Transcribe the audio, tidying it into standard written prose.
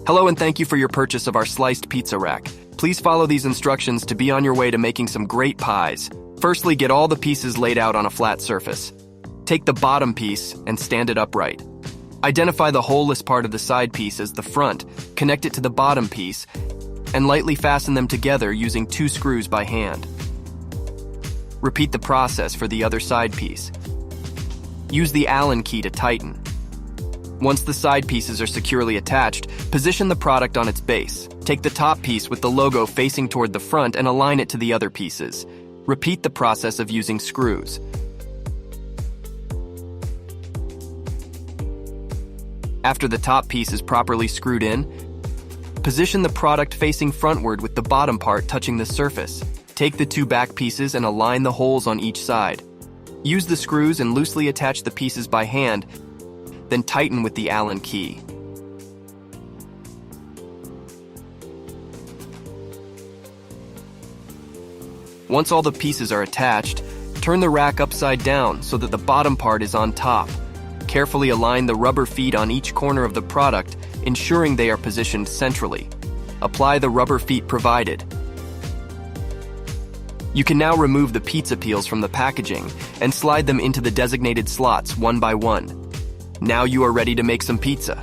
Hello and thank you for your purchase of our sliced pizza rack. Please follow these instructions to be on your way to making some great pies. Firstly, get all the pieces laid out on a flat surface. Take the bottom piece and stand it upright. Identify the holeless part of the side piece as the front, connect it to the bottom piece, and lightly fasten them together using 2 screws by hand. Repeat the process for the other side piece. Use the Allen key to tighten. Once the side pieces are securely attached, position the product on its base. Take the top piece with the logo facing toward the front and align it to the other pieces. Repeat the process of using screws. After the top piece is properly screwed in, position the product facing frontward with the bottom part touching the surface. Take the 2 back pieces and align the holes on each side. Use the screws and loosely attach the pieces by hand, then tighten with the Allen key. Once all the pieces are attached, turn the rack upside down so that the bottom part is on top. Carefully align the rubber feet on each corner of the product, ensuring they are positioned centrally. Apply the rubber feet provided. You can now remove the pizza peels from the packaging and slide them into the designated slots one by one. Now you are ready to make some pizza.